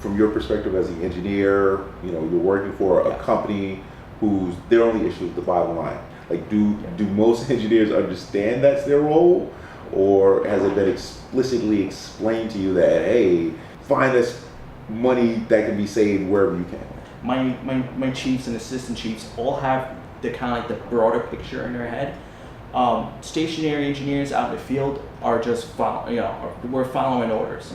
from your perspective as an engineer, you're working for a company whose their only issue is the bottom line. Like, do most engineers understand that's their role, or has it been explicitly explained to you that, hey, find us money that can be saved wherever you can? My chiefs and assistant chiefs all have the kind of like the broader picture in their head. Stationary engineers out in the field are just we're following orders.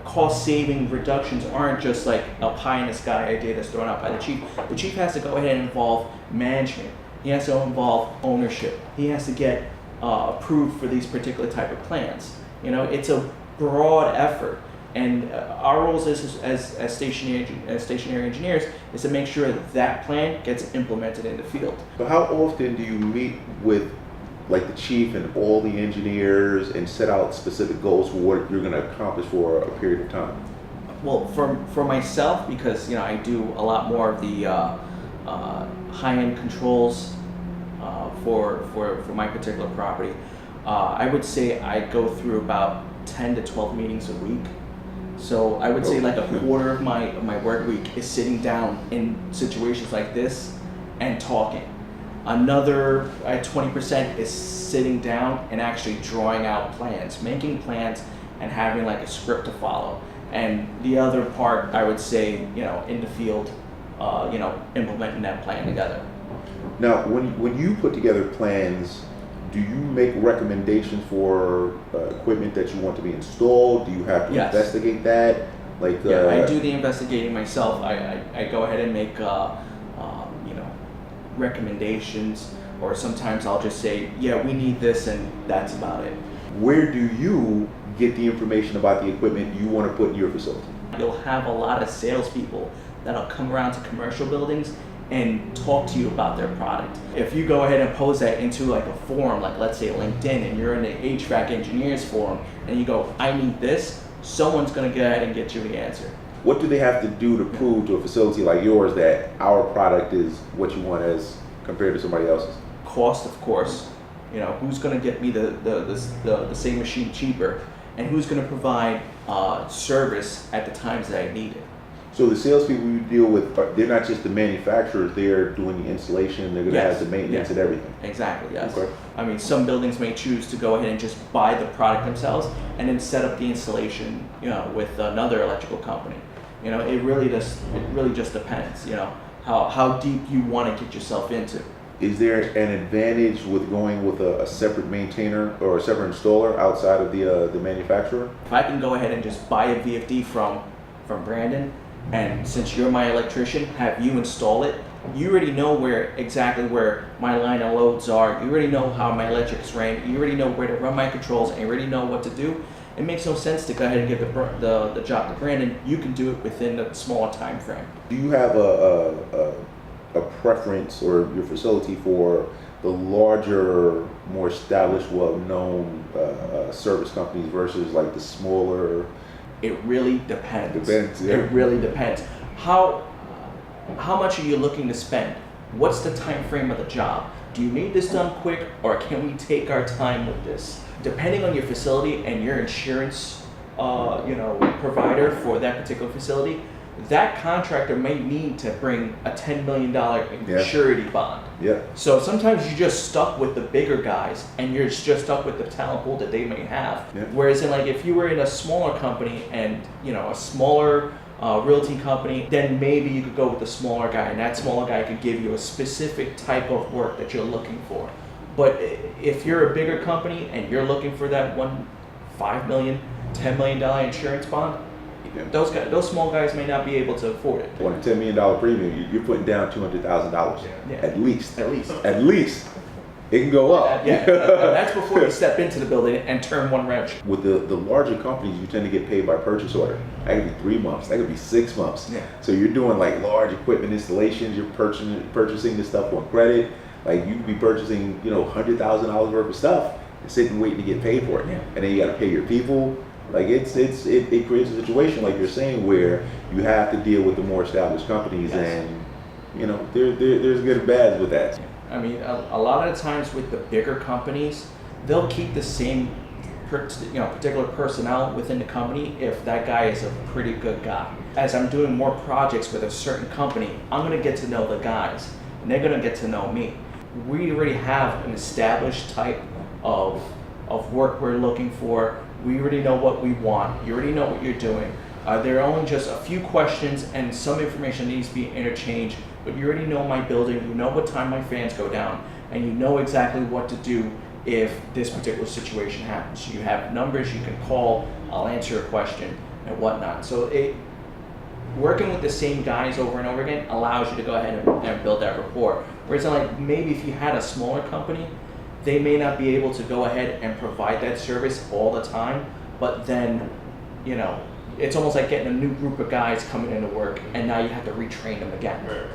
Cost saving reductions aren't just like a pie in the sky idea that's thrown out by the chief. The chief has to go ahead and involve management. He has to involve ownership. He has to get approved for these particular type of plans. It's a broad effort. And our roles as stationary engineers is to make sure that plan gets implemented in the field. But how often do you meet with like the chief and all the engineers and set out specific goals for what you're going to accomplish for a period of time? Well, for myself, because I do a lot more of the high-end controls for my particular property, I would say I go through about 10 to 12 meetings a week. So I would say like a quarter of my work week is sitting down in situations like this and talking. Another 20% is sitting down and actually drawing out plans, making plans and having like a script to follow. And the other part, I would say, in the field, implementing that plan together. Now, when you put together plans, do you make recommendations for equipment that you want to be installed? Do you have to investigate that? I do the investigating myself. I go ahead and make recommendations, or sometimes I'll just say, we need this, and that's about it. Where do you get the information about the equipment you want to put in your facility? You'll have a lot of salespeople that'll come around to commercial buildings and talk to you about their product. If you go ahead and post that into like a forum, like let's say LinkedIn, and you're in the HVAC engineers forum, and you go, I need this, someone's gonna go ahead and get you the answer. What do they have to do to prove to a facility like yours that our product is what you want as compared to somebody else's? Cost, of course. Who's gonna get me the same machine cheaper, and who's gonna provide service at the times that I need it. So the salespeople you deal with, they're not just the manufacturers, they're doing the installation, they're going to have the maintenance and everything. Exactly, yes. Okay. I mean, some buildings may choose to go ahead and just buy the product themselves and then set up the installation, with another electrical company. It really just depends, how deep you want to get yourself into. Is there an advantage with going with a separate maintainer or a separate installer outside of the manufacturer? If I can go ahead and just buy a VFD from Brandon, and since you're my electrician, have you install it, you already know exactly where my line of loads are, you already know how my electrics ran, you already know where to run my controls, and you already know what to do. It makes no sense to go ahead and give the job to Brandon. You can do it within a smaller time frame. Do you have a preference, or your facility, for the larger, more established, well-known service companies versus like the smaller? It really depends. Yeah. It really depends. How much are you looking to spend? What's the time frame of the job? Do you need this done quick, or can we take our time with this? Depending on your facility and your insurance provider for that particular facility, that contractor may need to bring a $10 million surety bond. Yeah. So sometimes you're just stuck with the bigger guys, and you're just stuck with the talent pool that they may have. Yeah. Whereas if you were in a smaller company and a smaller realty company, then maybe you could go with the smaller guy, and that smaller guy could give you a specific type of work that you're looking for. But if you're a bigger company and you're looking for that $5 million, $10 million insurance bond, those small guys may not be able to afford it. On a $10 million premium, you're putting down $200,000 at least. At least. It can go up. That's before you step into the building and turn one wrench. With the larger companies, you tend to get paid by purchase order. That could be 3 months. That could be 6 months. Yeah. So you're doing like large equipment installations. You're purchasing this stuff on credit. Like, you could be purchasing $100,000 worth of stuff and sitting waiting to get paid for it. Yeah. And then you got to pay your people. Like, it creates a situation, like you're saying, where you have to deal with the more established companies, and there's good and bad with that. I mean, a lot of the times with the bigger companies, they'll keep the same particular personnel within the company if that guy is a pretty good guy. As I'm doing more projects with a certain company, I'm gonna get to know the guys, and they're gonna get to know me. We already have an established type of work we're looking for. We already know what we want. You already know what you're doing. There are only just a few questions and some information needs to be interchanged, but you already know my building, you know what time my fans go down, and you know exactly what to do if this particular situation happens. You have numbers you can call, I'll answer a question and whatnot. So working with the same guys over and over again allows you to go ahead and build that rapport. Whereas like maybe if you had a smaller company, they may not be able to go ahead and provide that service all the time, but then, it's almost like getting a new group of guys coming into work and now you have to retrain them again. Right.